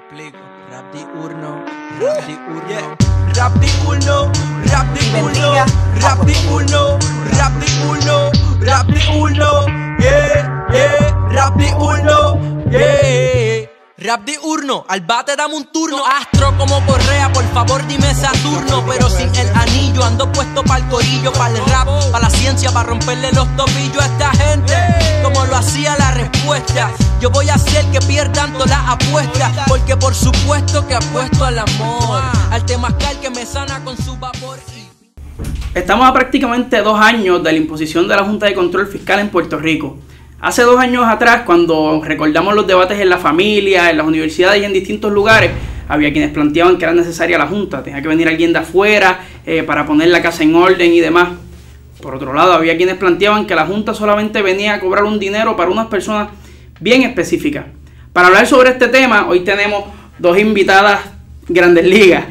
explico. Rap diurno, rap diurno, rap diurno, rap diurno, rap diurno, rap diurno, rap diurno, rap diurno, Rap diurno, al bate dame un turno. Astro como Correa, por favor dime Saturno. Pero sin el anillo, ando puesto pa'l corillo, pa'l rap, pa' la ciencia, pa' romperle los tobillos a esta gente. Como lo hacía la respuesta, yo voy a hacer que pierdan todas las apuestas, porque por supuesto que apuesto al amor, al temazcal que me sana con su vapor. Estamos a prácticamente 2 años de la imposición de la Junta de Control Fiscal en Puerto Rico. Hace 2 años atrás, cuando recordamos los debates en la familia, en las universidades y en distintos lugares, había quienes planteaban que era necesaria la Junta, tenía que venir alguien de afuera para poner la casa en orden y demás. Por otro lado, había quienes planteaban que la Junta solamente venía a cobrar un dinero para unas personas bien específicas. Para hablar sobre este tema, hoy tenemos 2 invitadas Grandes Ligas.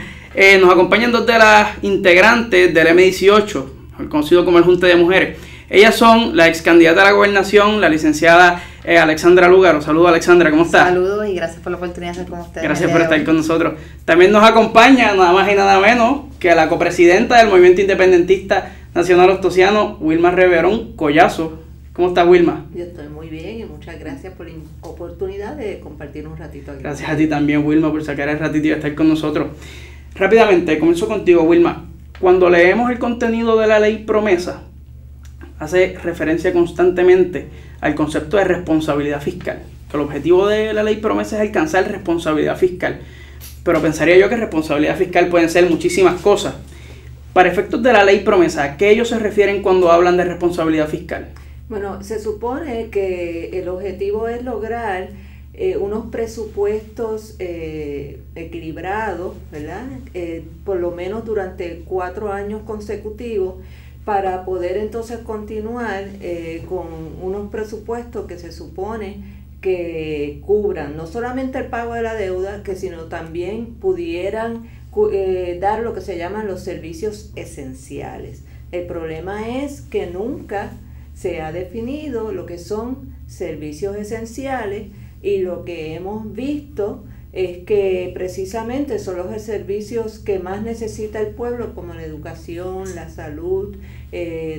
Nos acompañan 2 de las integrantes del M18, conocido como el Junte de Mujeres. Ellas son la ex candidata a la gobernación, la licenciada Alexandra Lúgaro. Saludos, Alexandra, ¿cómo estás? Saludos y gracias por la oportunidad de estar con ustedes. Gracias por estar con nosotros. También nos acompaña nada más y nada menos que la copresidenta del Movimiento Independentista Nacional Ostosiano, Wilma Reverón Collazo. ¿Cómo estás, Wilma? Yo estoy muy bien y muchas gracias por la oportunidad de compartir un ratito aquí. Gracias a ti también, Wilma, por sacar el ratito y estar con nosotros. Rápidamente, comienzo contigo, Wilma. Cuando leemos el contenido de la ley promesa, hace referencia constantemente al concepto de responsabilidad fiscal, que el objetivo de la ley promesa es alcanzar responsabilidad fiscal, pero pensaría yo que responsabilidad fiscal pueden ser muchísimas cosas. Para efectos de la ley promesa, ¿a qué ellos se refieren cuando hablan de responsabilidad fiscal? Bueno, se supone que el objetivo es lograr unos presupuestos equilibrados, ¿verdad? Por lo menos durante 4 años consecutivos, para poder entonces continuar con unos presupuestos que se supone que cubran no solamente el pago de la deuda, sino también pudieran dar lo que se llaman los servicios esenciales. El problema es que nunca se ha definido lo que son servicios esenciales, y lo que hemos visto es que precisamente son los servicios que más necesita el pueblo, como la educación, la salud,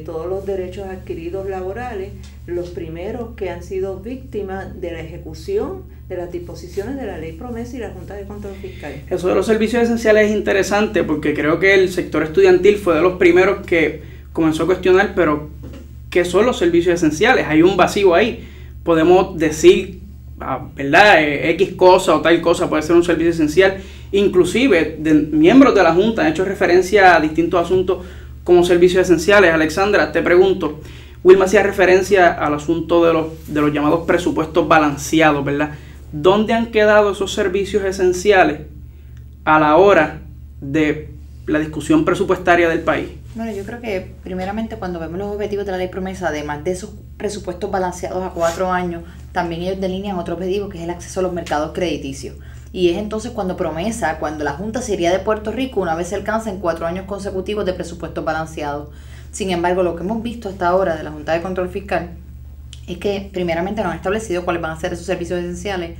todos los derechos adquiridos laborales, los primeros que han sido víctimas de la ejecución de las disposiciones de la ley promesa y la Junta de Control Fiscal. Eso de los servicios esenciales es interesante, porque creo que el sector estudiantil fue de los primeros que comenzó a cuestionar, pero ¿qué son los servicios esenciales? Hay un vacío ahí. Podemos decir, ¿verdad? X cosa o tal cosa puede ser un servicio esencial. Inclusive miembros de la Junta han hecho referencia a distintos asuntos como servicios esenciales. Alexandra, te pregunto, Wilma hacía referencia al asunto de los llamados presupuestos balanceados, ¿verdad? ¿Dónde han quedado esos servicios esenciales a la hora de la discusión presupuestaria del país? Bueno, yo creo que primeramente cuando vemos los objetivos de la ley promesa, además de esos presupuestos balanceados a 4 años, también ellos delinean otro objetivo, que es el acceso a los mercados crediticios. Y es entonces cuando la Junta se iría de Puerto Rico una vez se alcancen 4 años consecutivos de presupuestos balanceados. Sin embargo, lo que hemos visto hasta ahora de la Junta de Control Fiscal es que primeramente no han establecido cuáles van a ser esos servicios esenciales,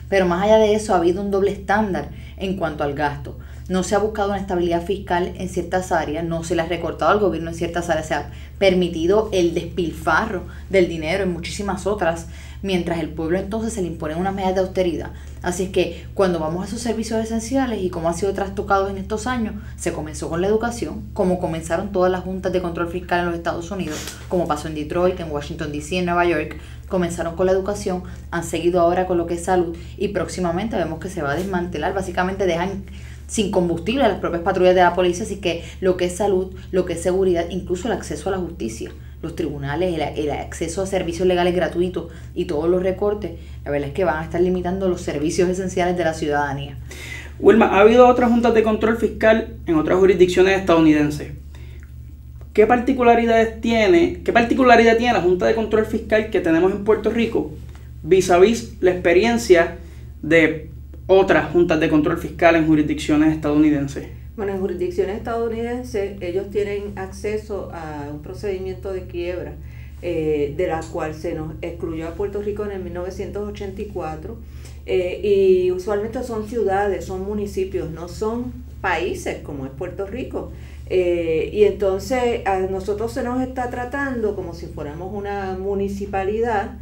pero más allá de eso ha habido un doble estándar en cuanto al gasto. No se ha buscado una estabilidad fiscal en ciertas áreas, no se le ha recortado al gobierno en ciertas áreas, se ha permitido el despilfarro del dinero en muchísimas otras, mientras el pueblo entonces se le imponen unas medidas de austeridad. Así es que cuando vamos a esos servicios esenciales y cómo han sido trastocados en estos años, se comenzó con la educación, como comenzaron todas las juntas de control fiscal en los Estados Unidos, como pasó en Detroit, en Washington D.C., en Nueva York. Comenzaron con la educación, han seguido ahora con lo que es salud, y próximamente vemos que se va a desmantelar. Básicamente dejan sin combustible a las propias patrullas de la policía, así que lo que es salud, lo que es seguridad, incluso el acceso a la justicia, los tribunales, el acceso a servicios legales gratuitos y todos los recortes, la verdad es que van a estar limitando los servicios esenciales de la ciudadanía. Wilma, ha habido otras juntas de control fiscal en otras jurisdicciones estadounidenses. ¿Qué particularidad tiene la Junta de Control Fiscal que tenemos en Puerto Rico vis a vis la experiencia de otras juntas de control fiscal en jurisdicciones estadounidenses? Bueno, en jurisdicciones estadounidenses ellos tienen acceso a un procedimiento de quiebra de la cual se nos excluyó a Puerto Rico en el 1984, y usualmente son ciudades, son municipios, no son países como es Puerto Rico. Y entonces a nosotros se nos está tratando como si fuéramos una municipalidad,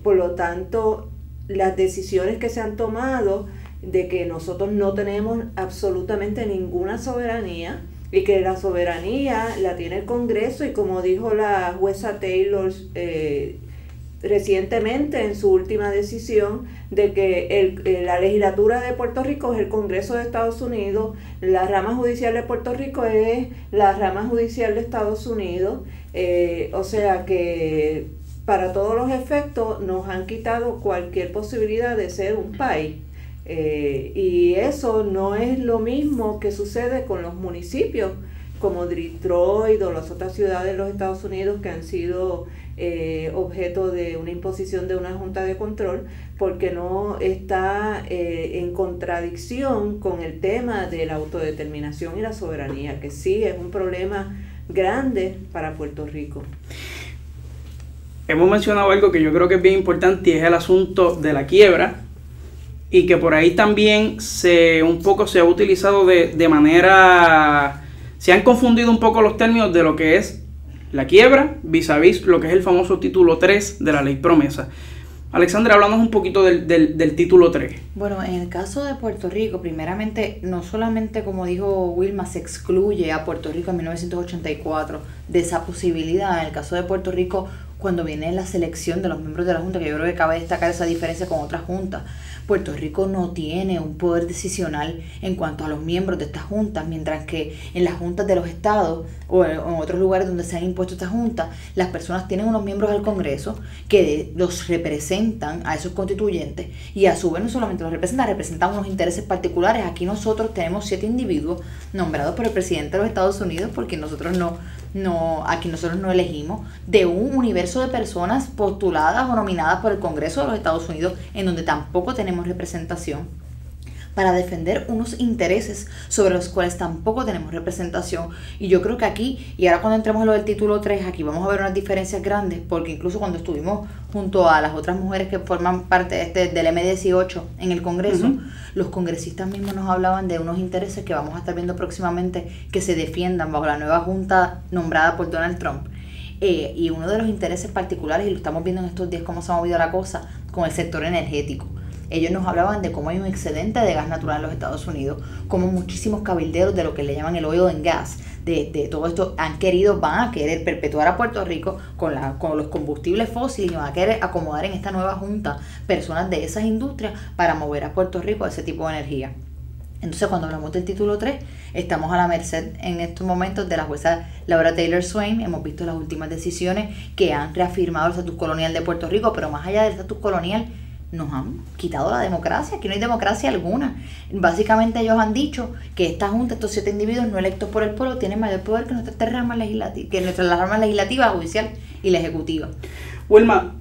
por lo tanto las decisiones que se han tomado de que nosotros no tenemos absolutamente ninguna soberanía y que la soberanía la tiene el Congreso, y como dijo la jueza Taylor recientemente en su última decisión, de que la legislatura de Puerto Rico es el Congreso de Estados Unidos, la rama judicial de Puerto Rico es la rama judicial de Estados Unidos, o sea que para todos los efectos nos han quitado cualquier posibilidad de ser un país. Y eso no es lo mismo que sucede con los municipios como Detroit o las otras ciudades de los Estados Unidos que han sido objeto de una imposición de una junta de control, porque no está en contradicción con el tema de la autodeterminación y la soberanía, que sí es un problema grande para Puerto Rico. Hemos mencionado algo que yo creo que es bien importante, y es el asunto de la quiebra, y que por ahí también se ha utilizado de manera, se han confundido un poco los términos de lo que es la quiebra vis a vis lo que es el famoso título 3 de la ley promesa. Alexandra, háblanos un poquito del título 3. Bueno, en el caso de Puerto Rico, primeramente, no solamente, como dijo Wilma, se excluye a Puerto Rico en 1984 de esa posibilidad. En el caso de Puerto Rico, cuando viene la selección de los miembros de la Junta, que yo creo que cabe destacar esa diferencia con otras juntas, Puerto Rico no tiene un poder decisional en cuanto a los miembros de estas juntas, mientras que en las juntas de los estados o en otros lugares donde se han impuesto estas juntas, las personas tienen unos miembros del Congreso que los representan a esos constituyentes, y a su vez no solamente los representan unos intereses particulares. Aquí nosotros tenemos 7 individuos nombrados por el presidente de los Estados Unidos, porque nosotros aquí nosotros no elegimos, de un universo de personas postuladas o nominadas por el Congreso de los Estados Unidos, en donde tampoco tenemos representación, para defender unos intereses sobre los cuales tampoco tenemos representación. Y yo creo que aquí, y ahora cuando entremos en lo del título 3, aquí vamos a ver unas diferencias grandes, porque incluso cuando estuvimos junto a las otras mujeres que forman parte del M18 en el Congreso, los congresistas mismos nos hablaban de unos intereses que vamos a estar viendo próximamente que se defiendan bajo la nueva junta nombrada por Donald Trump. Y uno de los intereses particulares, y lo estamos viendo en estos días cómo se ha movido la cosa, con el sector energético. Ellos nos hablaban de cómo hay un excedente de gas natural en los Estados Unidos, como muchísimos cabilderos de lo que le llaman el oil and gas, de todo esto van a querer perpetuar a Puerto Rico con los combustibles fósiles, y van a querer acomodar en esta nueva junta personas de esas industrias para mover a Puerto Rico a ese tipo de energía. Entonces, cuando hablamos del título 3, estamos a la merced en estos momentos de la jueza Laura Taylor Swain. Hemos visto las últimas decisiones que han reafirmado el estatus colonial de Puerto Rico, pero más allá del estatus colonial, nos han quitado la democracia. Aquí no hay democracia alguna. Básicamente ellos han dicho que esta junta, estos 7 individuos no electos por el pueblo, tienen mayor poder que nuestras ramas legislativa, judicial y la ejecutiva. Wilma,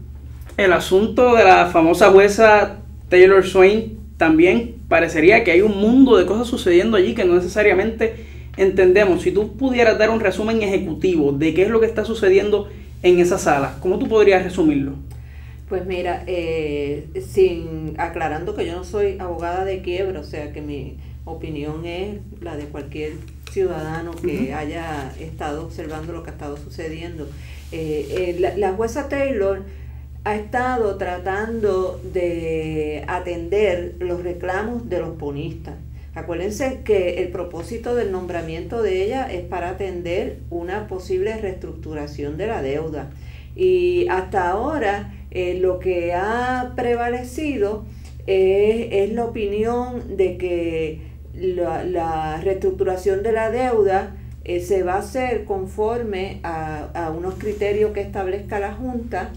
el asunto de la famosa jueza Taylor Swain, también parecería que hay un mundo de cosas sucediendo allí que no necesariamente entendemos. Si tú pudieras dar un resumen ejecutivo de qué es lo que está sucediendo en esa sala, ¿cómo tú podrías resumirlo? Pues mira, aclarando que yo no soy abogada de quiebra, o sea que mi opinión es la de cualquier ciudadano que haya estado observando lo que ha estado sucediendo. La jueza Taylor ha estado tratando de atender los reclamos de los bonistas. Acuérdense que el propósito del nombramiento de ella es para atender una posible reestructuración de la deuda. Y hasta ahora lo que ha prevalecido es la opinión de que la reestructuración de la deuda se va a hacer conforme a unos criterios que establezca la Junta.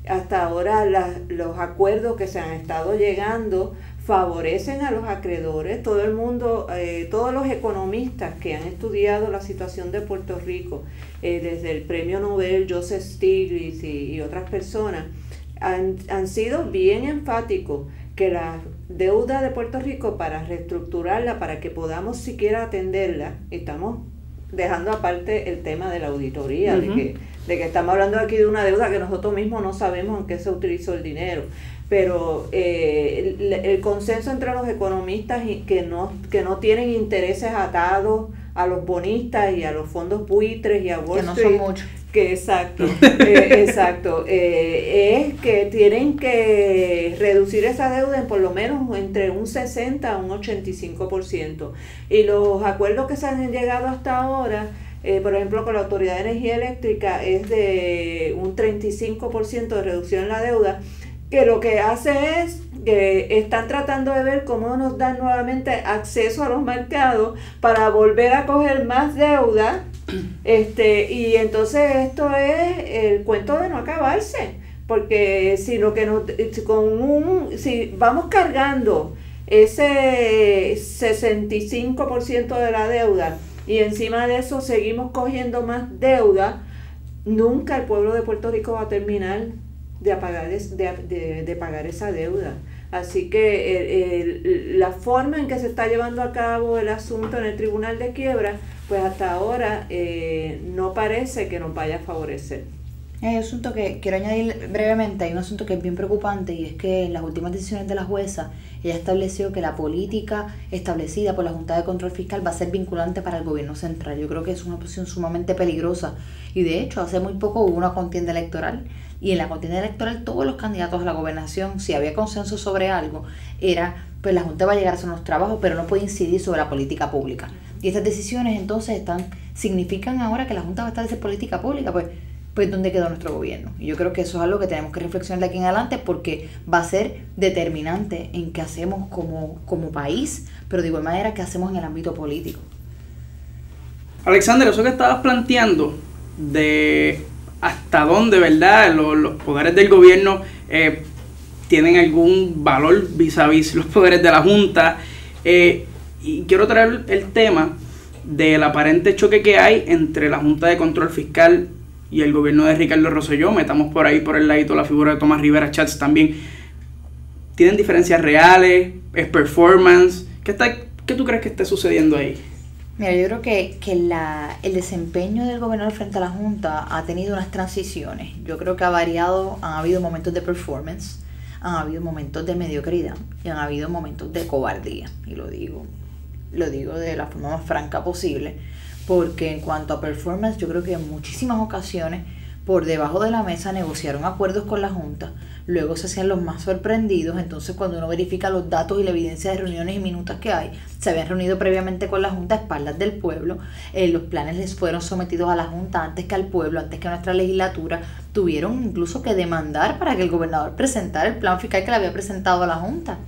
Hasta ahora los acuerdos que se han estado llegando favorecen a los acreedores. Todo el mundo, todos los economistas que han estudiado la situación de Puerto Rico, desde el premio Nobel Joseph Stiglitz y otras personas, han sido bien enfáticos que la deuda de Puerto Rico, para reestructurarla, para que podamos siquiera atenderla, estamos dejando aparte el tema de la auditoría, de que estamos hablando aquí de una deuda que nosotros mismos no sabemos en qué se utilizó el dinero, pero el consenso entre los economistas que no tienen intereses atados a los bonistas y a los fondos buitres y a Wall Street, que no son muchos. Exacto, es que tienen que reducir esa deuda en por lo menos entre un 60 a un 85%. Y los acuerdos que se han llegado hasta ahora, por ejemplo, con la Autoridad de Energía Eléctrica, es de un 35% de reducción en la deuda, que lo que hace es que están tratando de ver cómo nos dan nuevamente acceso a los mercados para volver a coger más deuda. Y entonces esto es el cuento de no acabarse, porque si vamos cargando ese 65% de la deuda y encima de eso seguimos cogiendo más deuda, nunca el pueblo de Puerto Rico va a terminar de pagar esa deuda. Así que la forma en que se está llevando a cabo el asunto en el Tribunal de Quiebra, pues hasta ahora no parece que nos vaya a favorecer. Hay un asunto que quiero añadir brevemente, hay un asunto que es bien preocupante, y es que en las últimas decisiones de la jueza, ella estableció que la política establecida por la Junta de Control Fiscal va a ser vinculante para el gobierno central. Yo creo que es una posición sumamente peligrosa, y de hecho hace muy poco hubo una contienda electoral, y en la contienda electoral todos los candidatos a la gobernación, si había consenso sobre algo, era pues la Junta va a llegar a hacer unos trabajos, pero no puede incidir sobre la política pública. Y estas decisiones entonces significan ahora que la Junta va a establecer política pública, pues ¿dónde quedó nuestro gobierno? Y yo creo que eso es algo que tenemos que reflexionar de aquí en adelante, porque va a ser determinante en qué hacemos como país, pero de igual manera qué hacemos en el ámbito político. Alexander, eso que estabas planteando de hasta dónde, ¿verdad?, los poderes del gobierno tienen algún valor vis a vis los poderes de la Junta, y quiero traer el tema del aparente choque que hay entre la Junta de Control Fiscal y el gobierno de Ricardo Rosselló. Metamos por ahí por el ladito la figura de Tomás Rivera Schatz también. ¿Tienen diferencias reales? ¿Es performance? ¿Qué tú crees que esté sucediendo ahí? Mira, yo creo que el desempeño del gobernador frente a la Junta ha tenido unas transiciones. Yo creo que ha variado, han habido momentos de performance, han habido momentos de mediocridad y han habido momentos de cobardía. Y lo digo de la forma más franca posible, porque en cuanto a performance, yo creo que en muchísimas ocasiones por debajo de la mesa negociaron acuerdos con la Junta, luego se hacían los más sorprendidos. Entonces cuando uno verifica los datos y la evidencia de reuniones y minutas que hay, se habían reunido previamente con la Junta a espaldas del pueblo, los planes les fueron sometidos a la Junta antes que al pueblo, antes que a nuestra legislatura, tuvieron incluso que demandar para que el gobernador presentara el plan fiscal que le había presentado a la Junta.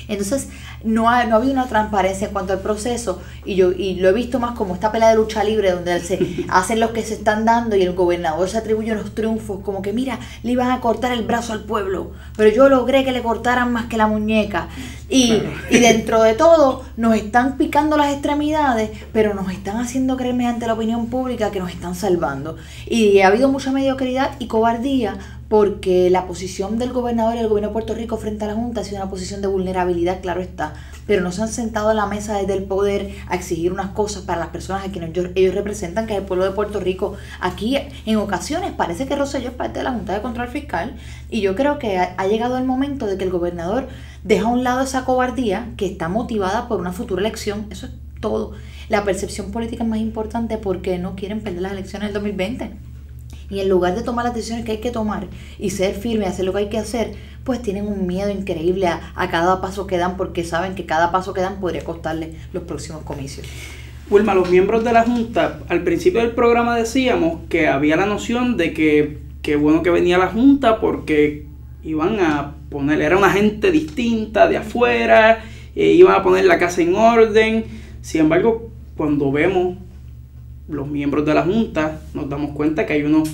Entonces no ha habido una transparencia en cuanto al proceso, y lo he visto más como esta pelea de lucha libre donde se hacen los que se están dando y el gobernador se atribuye los triunfos, como que mira, le iban a cortar el brazo al pueblo, pero yo logré que le cortaran más que la muñeca, y dentro de todo nos están picando las extremidades, pero nos están haciendo creer mediante la opinión pública que nos están salvando, y ha habido mucha mediocridad y cobardía, porque la posición del gobernador y el gobierno de Puerto Rico frente a la Junta ha sido una posición de vulnerabilidad, claro está, pero no se han sentado a la mesa desde el poder a exigir unas cosas para las personas a quienes ellos representan, que es el pueblo de Puerto Rico. Aquí en ocasiones parece que Rosselló es parte de la Junta de Control Fiscal, y yo creo que ha llegado el momento de que el gobernador deja a un lado esa cobardía que está motivada por una futura elección. Eso es todo. La percepción política es más importante porque no quieren perder las elecciones del 2020. Y en lugar de tomar las decisiones que hay que tomar y ser firme y hacer lo que hay que hacer, pues tienen un miedo increíble a cada paso que dan, porque saben que cada paso que dan podría costarle los próximos comicios. Wilma, los miembros de la Junta, al principio del programa decíamos que había la noción de que bueno que venía la Junta porque iban a poner, era una gente distinta de afuera, iban a poner la casa en orden. Sin embargo, cuando vemos los miembros de la Junta, nos damos cuenta que hay unos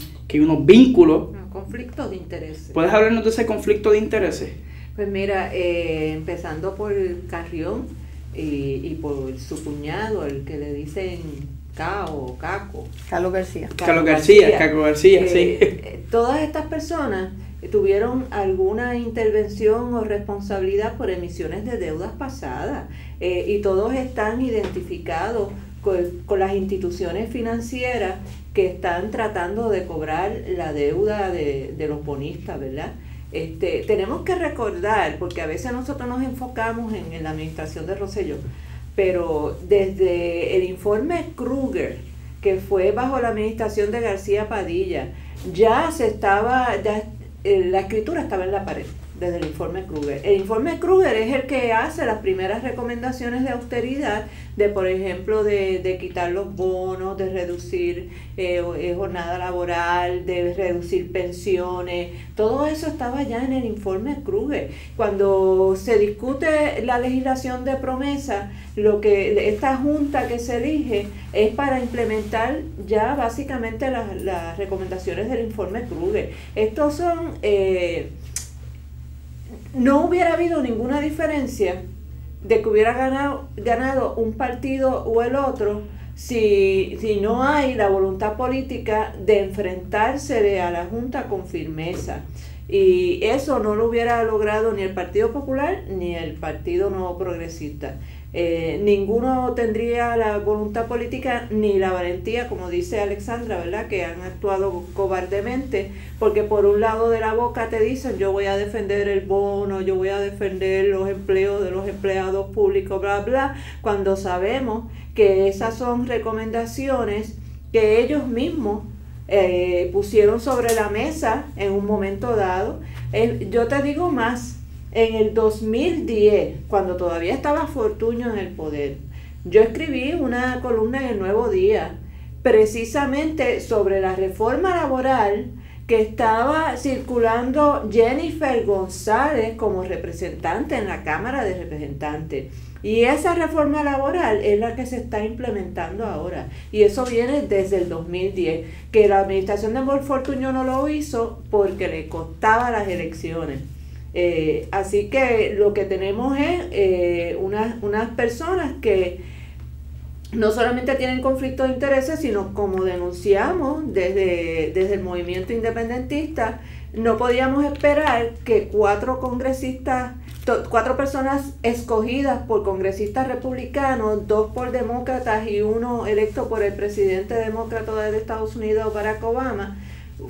vínculos. Conflictos de intereses. ¿Puedes hablarnos de ese conflicto de intereses? Pues mira, empezando por Carrión y por su cuñado, el que le dicen Cao o Caco. Carlos García. Caco García, sí. Todas estas personas tuvieron alguna intervención o responsabilidad por emisiones de deudas pasadas, y todos están identificados con las instituciones financieras que están tratando de cobrar la deuda de los bonistas, ¿verdad? Tenemos que recordar, porque a veces nosotros nos enfocamos en la administración de Rosselló, pero desde el informe Kruger, que fue bajo la administración de García Padilla, la escritura estaba en la pared desde el informe Kruger. El informe Kruger es el que hace las primeras recomendaciones de austeridad, por ejemplo, de quitar los bonos, de reducir jornada laboral, de reducir pensiones. Todo eso estaba ya en el informe Kruger. Cuando se discute la legislación de promesa, esta junta que se elige es para implementar ya básicamente las recomendaciones del informe Kruger. Estos son... no hubiera habido ninguna diferencia de que hubiera ganado un partido o el otro si no hay la voluntad política de enfrentarse a la Junta con firmeza. Y eso no lo hubiera logrado ni el Partido Popular ni el Partido Nuevo Progresista. Ninguno tendría la voluntad política ni la valentía, como dice Alexandra, ¿verdad? Que han actuado cobardemente, porque por un lado de la boca te dicen yo voy a defender el bono, yo voy a defender los empleos de los empleados públicos, bla, bla, cuando sabemos que esas son recomendaciones que ellos mismos pusieron sobre la mesa en un momento dado. Yo te digo más. En el 2010, cuando todavía estaba Fortuño en el poder, yo escribí una columna en el Nuevo Día precisamente sobre la reforma laboral que estaba circulando Jennifer González como representante en la Cámara de Representantes. Y esa reforma laboral es la que se está implementando ahora. Y eso viene desde el 2010, que la administración de Fortuño no lo hizo porque le costaba las elecciones. Así que lo que tenemos es unas personas que no solamente tienen conflictos de intereses, sino como denunciamos desde el movimiento independentista, no podíamos esperar que cuatro personas escogidas por congresistas republicanos, 2 por demócratas y 1 electo por el presidente demócrata de Estados Unidos, Barack Obama,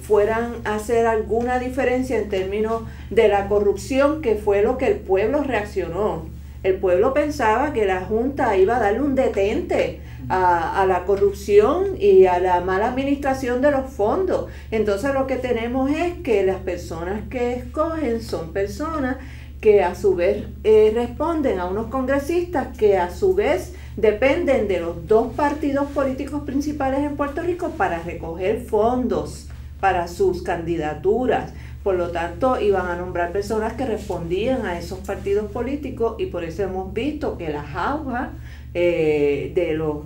fueran a hacer alguna diferencia en términos de la corrupción, que fue lo que el pueblo reaccionó. El pueblo pensaba que la Junta iba a darle un detente a la corrupción y a la mala administración de los fondos. Entonces lo que tenemos es que las personas que escogen son personas que a su vez responden a unos congresistas que a su vez dependen de los 2 partidos políticos principales en Puerto Rico para recoger fondos para sus candidaturas. Por lo tanto, iban a nombrar personas que respondían a esos partidos políticos, y por eso hemos visto que la jauja de los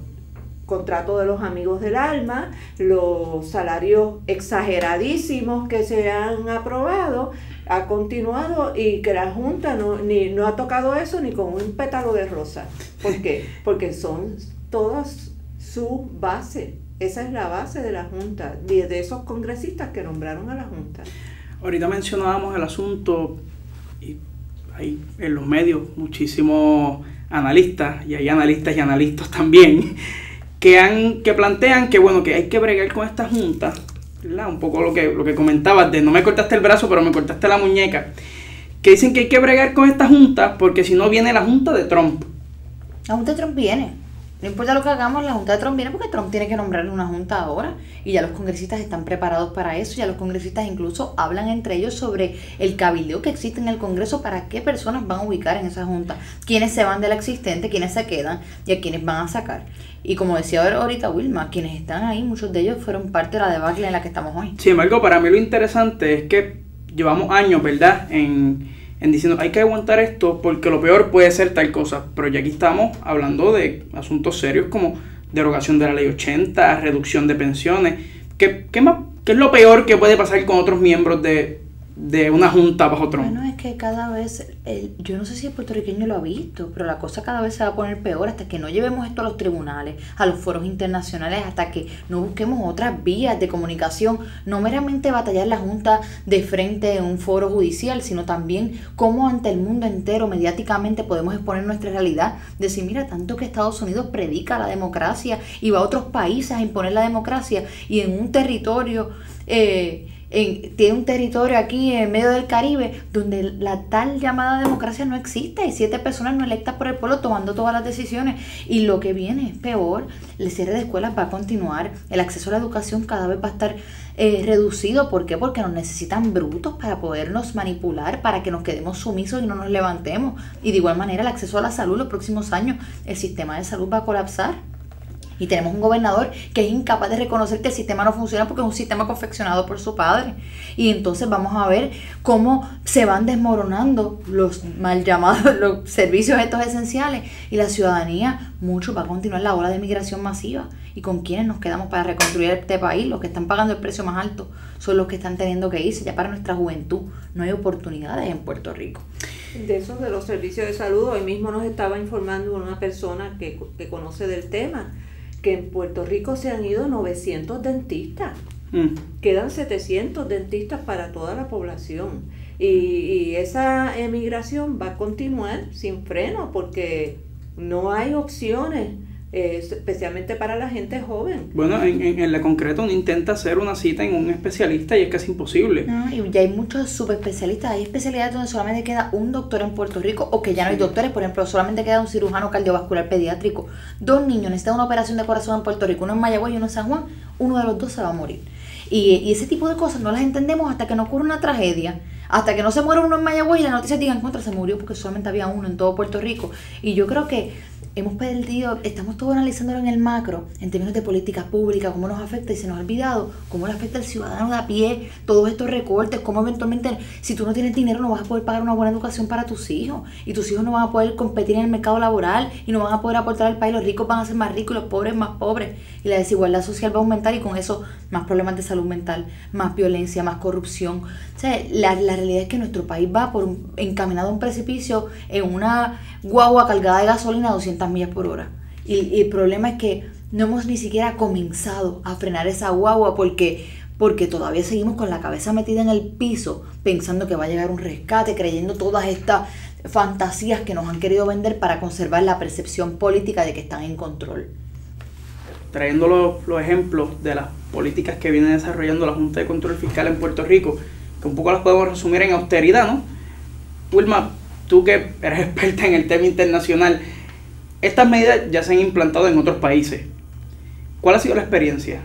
contratos de los amigos del alma, los salarios exageradísimos que se han aprobado, ha continuado, y que la Junta no ha tocado eso ni con un pétalo de rosa. ¿Por qué? Porque son todas su base. Esa es la base de la Junta, de esos congresistas que nombraron a la Junta. Ahorita mencionábamos el asunto, y hay en los medios muchísimos analistas, y hay analistas y analistas también, que plantean que bueno, que hay que bregar con esta Junta, ¿verdad? Un poco lo que comentabas de no me cortaste el brazo, pero me cortaste la muñeca, que dicen que hay que bregar con esta Junta porque si no viene la Junta de Trump. La Junta de Trump viene. No importa lo que hagamos, la Junta de Trump viene porque Trump tiene que nombrar una Junta ahora, y ya los congresistas están preparados para eso. Ya los congresistas incluso hablan entre ellos sobre el cabildeo que existe en el Congreso para qué personas van a ubicar en esa Junta, quiénes se van de la existente, quiénes se quedan y a quiénes van a sacar. Y como decía ahorita Wilma, quienes están ahí, muchos de ellos fueron parte de la debacle en la que estamos hoy. Sin embargo, para mí lo interesante es que llevamos años, ¿verdad?, en diciendo hay que aguantar esto porque lo peor puede ser tal cosa, pero ya aquí estamos hablando de asuntos serios como derogación de la ley 80, reducción de pensiones. ¿Qué es lo peor que puede pasar con otros miembros de una Junta bajo Trump? Bueno, es que cada vez, yo no sé si el puertorriqueño lo ha visto, pero la cosa cada vez se va a poner peor hasta que no llevemos esto a los tribunales, a los foros internacionales, hasta que no busquemos otras vías de comunicación, no meramente batallar la Junta de frente en un foro judicial, sino también cómo ante el mundo entero mediáticamente podemos exponer nuestra realidad, decir, mira, tanto que Estados Unidos predica la democracia y va a otros países a imponer la democracia, y en un territorio tiene un territorio aquí en medio del Caribe donde la tal llamada democracia no existe. Hay 7 personas no electas por el pueblo tomando todas las decisiones. Y lo que viene es peor. El cierre de escuelas va a continuar. El acceso a la educación cada vez va a estar reducido. ¿Por qué? Porque nos necesitan brutos para podernos manipular, para que nos quedemos sumisos y no nos levantemos. Y de igual manera el acceso a la salud los próximos años, el sistema de salud va a colapsar. Y tenemos un gobernador que es incapaz de reconocer que el sistema no funciona porque es un sistema confeccionado por su padre. Y entonces vamos a ver cómo se van desmoronando los mal llamados, los servicios estos esenciales. Y la ciudadanía, mucho va a continuar la ola de migración masiva. ¿Y con quiénes nos quedamos para reconstruir este país? Los que están pagando el precio más alto son los que están teniendo que irse. Ya para nuestra juventud no hay oportunidades en Puerto Rico. De esos de los servicios de salud, hoy mismo nos estaba informando una persona que conoce del tema, que en Puerto Rico se han ido 900 dentistas. Quedan 700 dentistas para toda la población. Y esa emigración va a continuar sin freno porque no hay opciones, especialmente para la gente joven. Bueno, en la concreta uno intenta hacer una cita en un especialista y es casi imposible. No, y ya hay muchos subespecialistas. Hay especialidades donde solamente queda un doctor en Puerto Rico o que ya no hay doctores. Por ejemplo, solamente queda un cirujano cardiovascular pediátrico. 2 niños necesitan una operación de corazón en Puerto Rico, uno en Mayagüez y uno en San Juan. Uno de los 2 se va a morir. Y ese tipo de cosas no las entendemos hasta que no ocurre una tragedia. Hasta que no se muera uno en Mayagüez y la noticia digan contra se murió porque solamente había uno en todo Puerto Rico. Y yo creo que hemos perdido, estamos todos analizándolo en el macro, en términos de políticas públicas, cómo nos afecta, y se nos ha olvidado cómo le afecta al ciudadano de a pie, todos estos recortes, cómo eventualmente, si tú no tienes dinero, no vas a poder pagar una buena educación para tus hijos, y tus hijos no van a poder competir en el mercado laboral, y no van a poder aportar al país, los ricos van a ser más ricos y los pobres más pobres, y la desigualdad social va a aumentar, y con eso más problemas de salud mental, más violencia, más corrupción. O sea, la realidad es que nuestro país va encaminado a un precipicio en una guagua cargada de gasolina a 200 millas por hora. Y el problema es que no hemos ni siquiera comenzado a frenar esa guagua porque todavía seguimos con la cabeza metida en el piso pensando que va a llegar un rescate, creyendo todas estas fantasías que nos han querido vender para conservar la percepción política de que están en control. Trayendo los ejemplos de las políticas que viene desarrollando la Junta de Control Fiscal en Puerto Rico, que un poco las podemos resumir en austeridad, ¿no? Wilma, tú que eres experta en el tema internacional, estas medidas ya se han implantado en otros países. ¿Cuál ha sido la experiencia?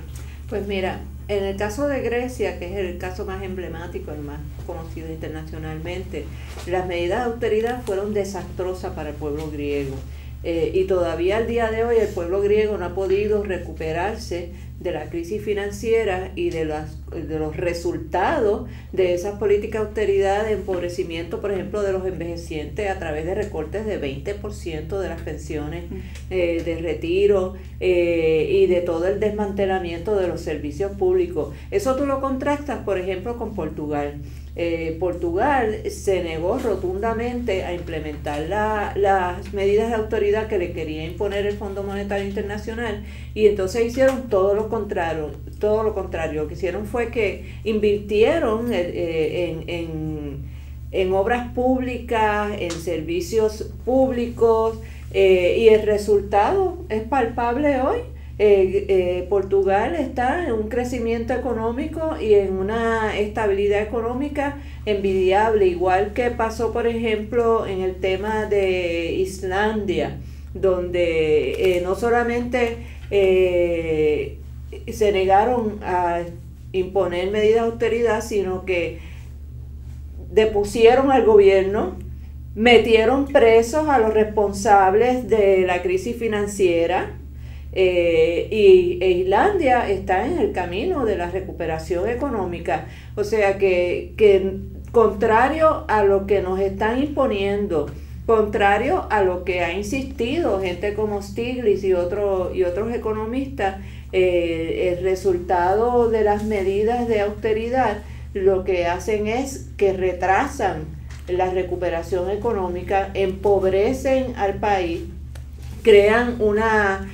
Pues mira, en el caso de Grecia, que es el caso más emblemático, el más conocido internacionalmente, las medidas de austeridad fueron desastrosas para el pueblo griego. Y todavía al día de hoy el pueblo griego no ha podido recuperarse de la crisis financiera y de los resultados de esas políticas de austeridad, de empobrecimiento, por ejemplo, de los envejecientes a través de recortes de 20% de las pensiones de retiro y de todo el desmantelamiento de los servicios públicos. Eso tú lo contrastas, por ejemplo, con Portugal. Portugal se negó rotundamente a implementar las medidas de autoridad que le quería imponer el Fondo Monetario Internacional, y entonces hicieron todo lo contrario. Lo que hicieron fue que invirtieron en obras públicas, en servicios públicos, y el resultado es palpable hoy. Portugal está en un crecimiento económico y en una estabilidad económica envidiable, igual que pasó, por ejemplo, en el tema de Islandia, donde no solamente se negaron a imponer medidas de austeridad, sino que depusieron al gobierno, metieron presos a los responsables de la crisis financiera. Islandia está en el camino de la recuperación económica, o sea que contrario a lo que nos están imponiendo, contrario a lo que ha insistido gente como Stiglitz y otros economistas, el resultado de las medidas de austeridad lo que hacen es que retrasan la recuperación económica, empobrecen al país, crean una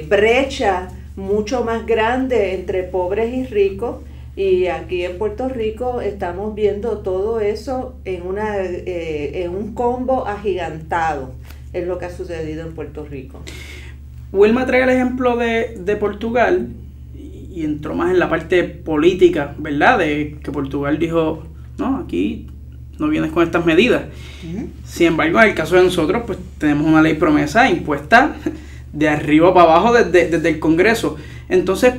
brecha mucho más grande entre pobres y ricos, y aquí en Puerto Rico estamos viendo todo eso en un combo agigantado. Es lo que ha sucedido en Puerto Rico. Wilma trae el ejemplo de Portugal, y entró más en la parte política, ¿verdad? De que Portugal dijo, no, aquí no vienes con estas medidas. Sin embargo, en el caso de nosotros, pues tenemos una ley promesa impuesta de arriba para abajo desde el Congreso. Entonces,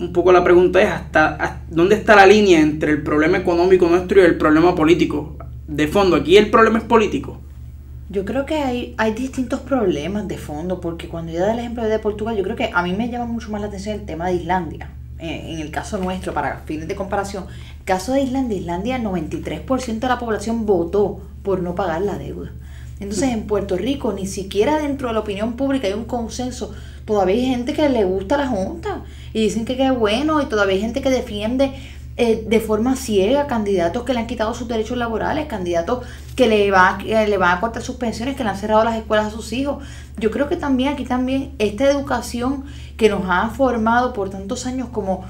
un poco la pregunta es, ¿hasta dónde está la línea entre el problema económico nuestro y el problema político? De fondo, ¿aquí el problema es político? Yo creo que hay distintos problemas de fondo, porque cuando yo doy el ejemplo de Portugal, yo creo que a mí me llama mucho más la atención el tema de Islandia. En el caso nuestro, para fines de comparación, el caso de Islandia, 93% de la población votó por no pagar la deuda. Entonces en Puerto Rico, ni siquiera dentro de la opinión pública hay un consenso. Todavía hay gente que le gusta la Junta y dicen que qué bueno, y todavía hay gente que defiende de forma ciega candidatos que le han quitado sus derechos laborales, candidatos que le van a cortar sus pensiones, que le han cerrado las escuelas a sus hijos. Yo creo que aquí también esta educación que nos ha formado por tantos años como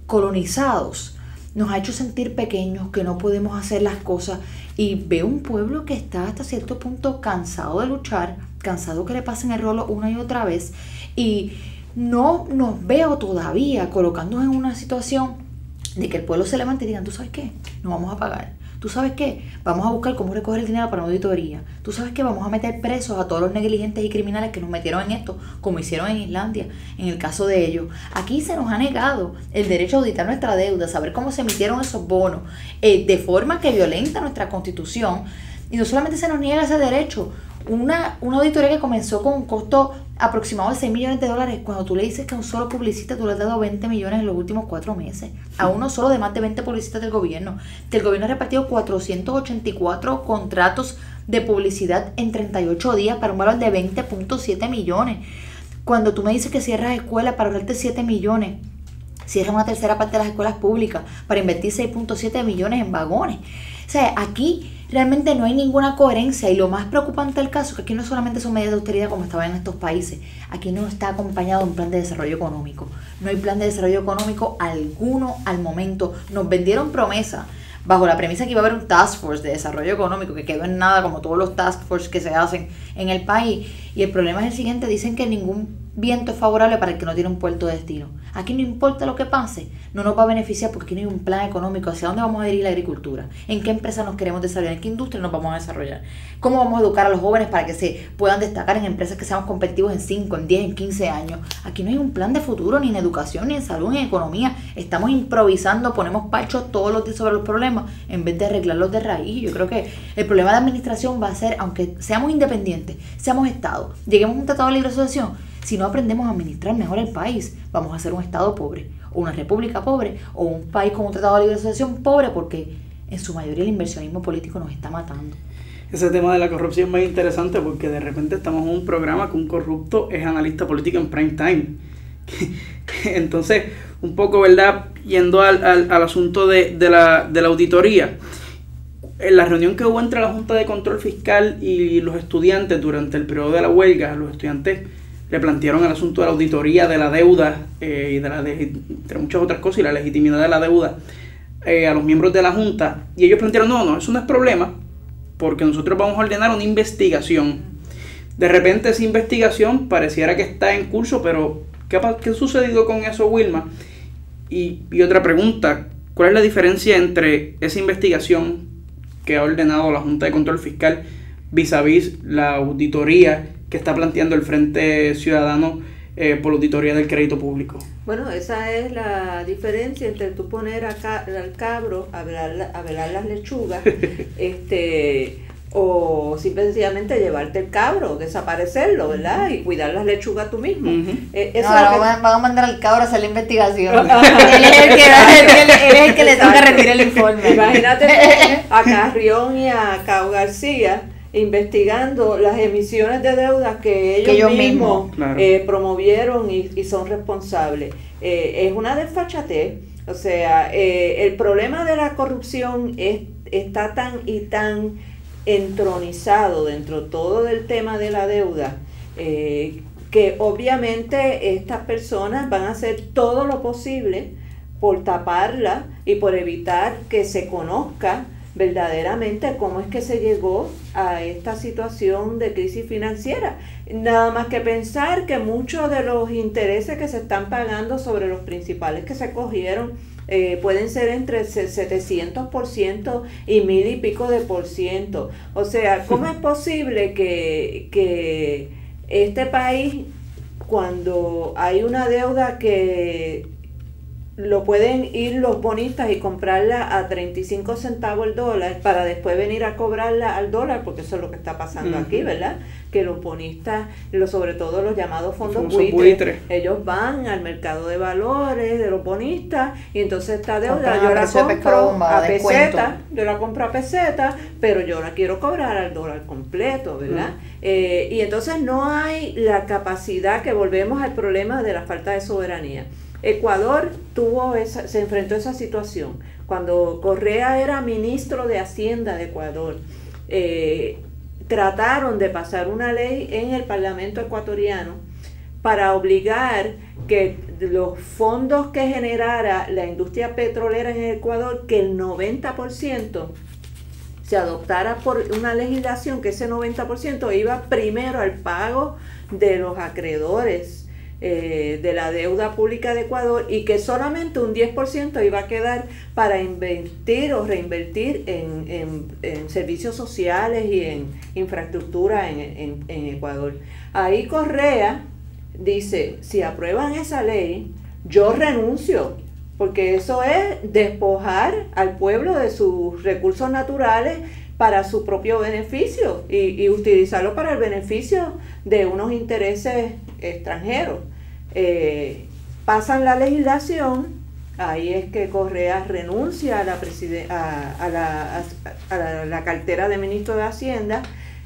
colonizados nos ha hecho sentir pequeños, que no podemos hacer las cosas, y veo un pueblo que está hasta cierto punto cansado de luchar, cansado que le pasen el rolo una y otra vez, y no nos veo todavía colocándonos en una situación de que el pueblo se levante y digan, ¿tú sabes qué? No vamos a pagar. ¿Tú sabes qué? Vamos a buscar cómo recoger el dinero para una auditoría. ¿Tú sabes qué? Vamos a meter presos a todos los negligentes y criminales que nos metieron en esto, como hicieron en Islandia, en el caso de ellos. Aquí se nos ha negado el derecho a auditar nuestra deuda, saber cómo se emitieron esos bonos, de forma que violenta nuestra Constitución. Y no solamente se nos niega ese derecho, una auditoría que comenzó con un costo aproximado de $6 millones, cuando tú le dices que a un solo publicista tú le has dado 20 millones en los últimos 4 meses, a uno solo de más de 20 publicistas del gobierno, que el gobierno ha repartido 484 contratos de publicidad en 38 días para un valor de 20.7 millones. Cuando tú me dices que cierras escuelas para ahorrarte 7 millones, cierras una tercera parte de las escuelas públicas para invertir 6.7 millones en vagones. O sea, aquí realmente no hay ninguna coherencia, y lo más preocupante del caso es que aquí no solamente son medidas de austeridad como estaban en estos países, aquí no está acompañado de un plan de desarrollo económico. No hay plan de desarrollo económico alguno al momento. Nos vendieron promesa bajo la premisa que iba a haber un task force de desarrollo económico, que quedó en nada, como todos los task force que se hacen en el país. Y el problema es el siguiente: dicen que ningún viento es favorable para el que no tiene un puerto de destino. Aquí no importa lo que pase, no nos va a beneficiar, porque aquí no hay un plan económico hacia dónde vamos a dirigir la agricultura, en qué empresa nos queremos desarrollar, en qué industria nos vamos a desarrollar, cómo vamos a educar a los jóvenes para que se puedan destacar en empresas que seamos competitivos en 5, en 10, en 15 años. Aquí no hay un plan de futuro, ni en educación, ni en salud, ni en economía. Estamos improvisando, ponemos parchos todos los días sobre los problemas en vez de arreglarlos de raíz. Yo creo que el problema de administración va a ser, aunque seamos independientes, seamos Estado, lleguemos a un tratado de libre asociación, si no aprendemos a administrar mejor el país, vamos a ser un Estado pobre, o una república pobre, o un país con un tratado de libre asociación pobre, porque en su mayoría el inversionismo político nos está matando. Ese tema de la corrupción es muy interesante, porque de repente estamos en un programa que un corrupto es analista político en prime time. Entonces, un poco, ¿verdad? Yendo al asunto de la auditoría. En la reunión que hubo entre la Junta de Control Fiscal y los estudiantes durante el periodo de la huelga, los estudiantes le plantearon el asunto de la auditoría de la deuda y entre muchas otras cosas, y la legitimidad de la deuda a los miembros de la Junta, y ellos plantearon, no, eso no es problema, porque nosotros vamos a ordenar una investigación. De repente esa investigación pareciera que está en curso, pero ¿qué ha sucedido con eso, Wilma? Y otra pregunta, ¿cuál es la diferencia entre esa investigación que ha ordenado la Junta de Control Fiscal vis a vis la auditoría que está planteando el Frente Ciudadano por la auditoría del crédito público? Bueno, esa es la diferencia entre tú poner al cabro a velar las lechugas, o simplemente llevarte el cabro, desaparecerlo, ¿verdad? Y cuidar las lechugas tú mismo. Van a mandar al cabro a hacer la investigación. Él es el que le toca retirar el informe. Imagínate a Carrión y a Cao García investigando las emisiones de deuda que ellos mismos claro, promovieron y son responsables. Es una desfachatez. O sea, el problema de la corrupción está tan entronizado dentro todo del tema de la deuda, que obviamente estas personas van a hacer todo lo posible por taparla y por evitar que se conozca verdaderamente cómo es que se llegó a esta situación de crisis financiera. Nada más que pensar que muchos de los intereses que se están pagando sobre los principales que se cogieron pueden ser entre 700% y 1000 y pico de %. O sea, ¿cómo es posible que este país, cuando hay una deuda que lo pueden ir los bonistas y comprarla a 35 centavos el dólar para después venir a cobrarla al dólar, porque eso es lo que está pasando aquí, ¿verdad? Que los bonistas, sobre todo los llamados fondos buitres, ellos van al mercado de valores de los bonistas y entonces esta deuda yo la compro a peseta, pero yo la quiero cobrar al dólar completo, ¿verdad? Y entonces no hay la capacidad, que volvemos al problema de la falta de soberanía. Ecuador se enfrentó a esa situación. Cuando Correa era ministro de Hacienda de Ecuador, trataron de pasar una ley en el Parlamento ecuatoriano para obligar que los fondos que generara la industria petrolera en Ecuador, que el 90% se adoptara por una legislación, que ese 90% iba primero al pago de los acreedores de la deuda pública de Ecuador, y que solamente un 10% iba a quedar para invertir o reinvertir en servicios sociales y en infraestructura en Ecuador. Ahí Correa dice, si aprueban esa ley, yo renuncio, porque eso es despojar al pueblo de sus recursos naturales para su propio beneficio y utilizarlo para el beneficio de unos intereses extranjeros. Pasan la legislación, ahí es que Correa renuncia a la cartera de ministro de Hacienda,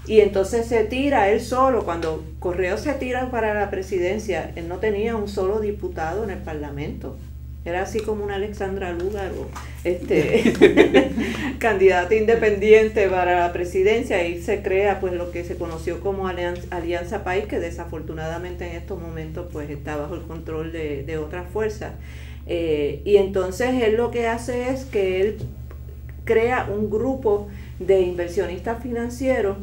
y entonces se tira él solo. Cuando Correa se tira para la presidencia, él no tenía un solo diputado en el Parlamento. Era así como una Alexandra Lúgaro, candidata independiente para la presidencia, y se crea pues lo que se conoció como Alianza País, que desafortunadamente en estos momentos pues está bajo el control de otras fuerzas. Y entonces él lo que hace es que él crea un grupo de inversionistas financieros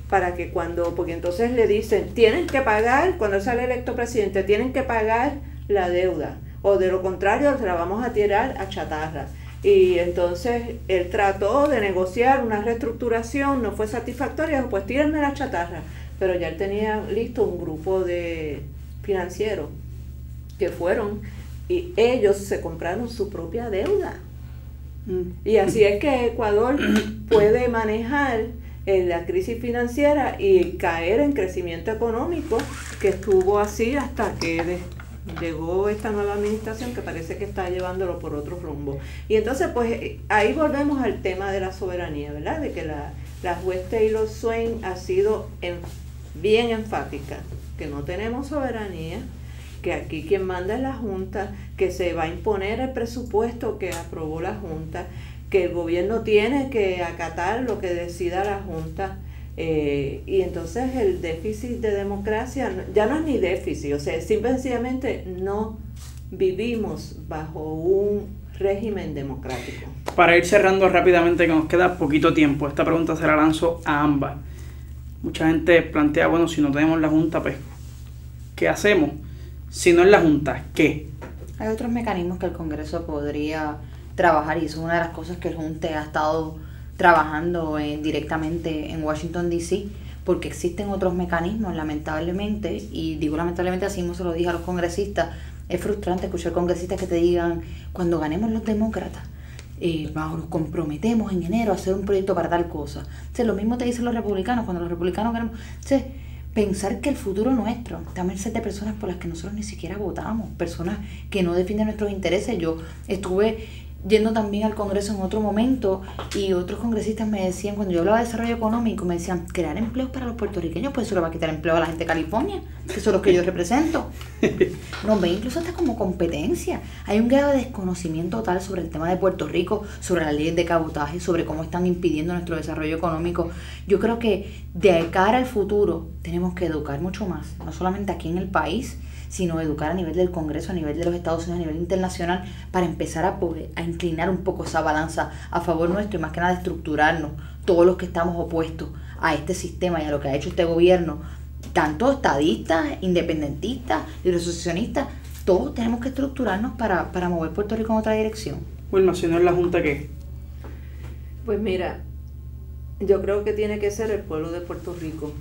para que porque entonces le dicen, tienen que pagar, cuando él sale electo presidente, tienen que pagar la deuda, o de lo contrario se la vamos a tirar a chatarra. Y entonces él trató de negociar una reestructuración, no fue satisfactoria, pues tírenme la chatarra. Pero ya él tenía listo un grupo de financieros que fueron y ellos se compraron su propia deuda. Y así es que Ecuador puede manejar la crisis financiera y caer en crecimiento económico, que estuvo así hasta que llegó esta nueva administración, que parece que está llevándolo por otro rumbo. Y entonces pues ahí volvemos al tema de la soberanía, ¿verdad? De que la juez Taylor Swain ha sido bien enfática, que no tenemos soberanía, que aquí quien manda es la Junta, que se va a imponer el presupuesto que aprobó la Junta, que el gobierno tiene que acatar lo que decida la Junta. Y entonces el déficit de democracia ya no es ni déficit, o sea, simplemente no vivimos bajo un régimen democrático. Para ir cerrando rápidamente, que nos queda poquito tiempo, esta pregunta se la lanzo a ambas. Mucha gente plantea, bueno, si no tenemos la Junta, pues, ¿qué hacemos? Si no es la Junta, ¿qué? Hay otros mecanismos que el Congreso podría trabajar, y eso es una de las cosas que el Junte ha estado trabajando directamente en Washington D.C., porque existen otros mecanismos, lamentablemente, y digo lamentablemente, así mismo se lo dije a los congresistas. Es frustrante escuchar congresistas que te digan, cuando ganemos los demócratas, nos comprometemos en enero a hacer un proyecto para tal cosa. O sea, lo mismo te dicen los republicanos, cuando los republicanos queremos... O sea, pensar que el futuro nuestro está a merced de personas por las que nosotros ni siquiera votamos, personas que no defienden nuestros intereses. Yo estuve yendo también al Congreso en otro momento, y otros congresistas me decían, cuando yo hablaba de desarrollo económico, me decían, crear empleos para los puertorriqueños, pues eso le va a quitar empleo a la gente de California, que son los que yo represento. Nos ven incluso hasta como competencia. Hay un grado de desconocimiento total sobre el tema de Puerto Rico, sobre las leyes de cabotaje, sobre cómo están impidiendo nuestro desarrollo económico. Yo creo que de cara al futuro tenemos que educar mucho más, no solamente aquí en el país, sino educar a nivel del Congreso, a nivel de los Estados Unidos, a nivel internacional, para empezar a inclinar un poco esa balanza a favor nuestro y más que nada estructurarnos, todos los que estamos opuestos a este sistema y a lo que ha hecho este gobierno, tanto estadistas, independentistas, asociacionistas, todos tenemos que estructurarnos para mover Puerto Rico en otra dirección. Wilma, si no es la Junta, ¿qué? Pues mira, yo creo que tiene que ser el pueblo de Puerto Rico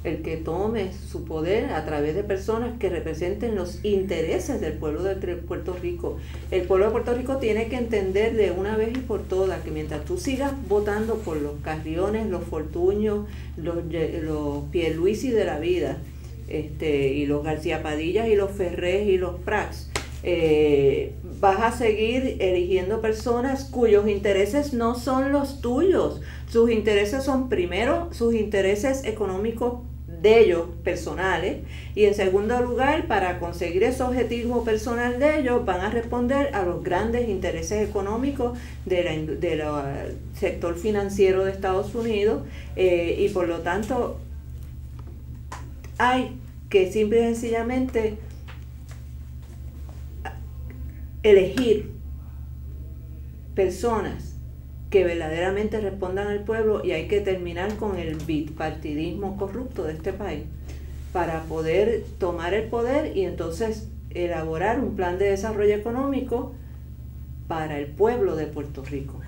el que tome su poder a través de personas que representen los intereses del pueblo de Puerto Rico. El pueblo de Puerto Rico tiene que entender de una vez y por todas que mientras tú sigas votando por los Carriones, los Fortuños, los Pierluisi de la vida, y los García Padillas y los Ferrés y los Prats, vas a seguir eligiendo personas cuyos intereses no son los tuyos. Sus intereses son, primero, sus intereses económicos de ellos, personales, y en segundo lugar, para conseguir ese objetivo personal de ellos, van a responder a los grandes intereses económicos del sector financiero de Estados Unidos, y por lo tanto hay que simple y sencillamente elegir personas que verdaderamente respondan al pueblo, y hay que terminar con el bipartidismo corrupto de este país para poder tomar el poder y entonces elaborar un plan de desarrollo económico para el pueblo de Puerto Rico.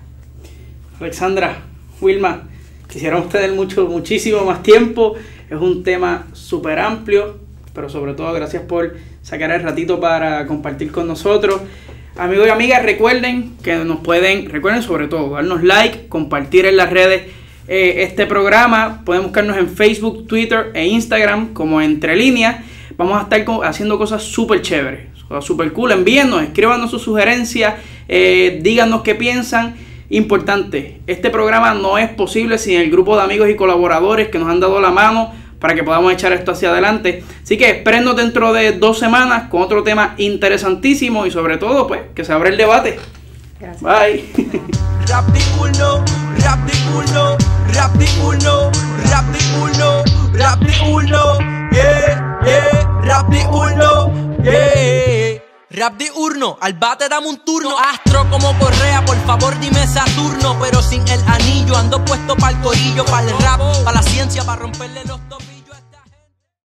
Alexandra, Wilma, quisiéramos tener muchísimo más tiempo. Es un tema súper amplio, pero sobre todo gracias por sacar el ratito para compartir con nosotros. Amigos y amigas, recuerden sobre todo darnos like, compartir en las redes este programa. Pueden buscarnos en Facebook, Twitter e Instagram como Entre Líneas. Vamos a estar haciendo cosas súper chéveres, cosas súper cool. Envíennos, escríbanos sus sugerencias, díganos qué piensan. Importante, este programa no es posible sin el grupo de amigos y colaboradores que nos han dado la mano para que podamos echar esto hacia adelante. Así que espérennos dentro de 2 semanas con otro tema interesantísimo y sobre todo, pues, que se abra el debate. Gracias. Bye. Rap de uno, rap de uno, rap de uno, rap de uno, rap de uno, yeah, yeah, rap de uno, yeah. Rap diurno, al bate dame un turno. Astro como Correa, por favor dime Saturno. Pero sin el anillo, ando puesto pa'l corillo, pa'l rap, pa' la ciencia, pa' romperle los tobillos.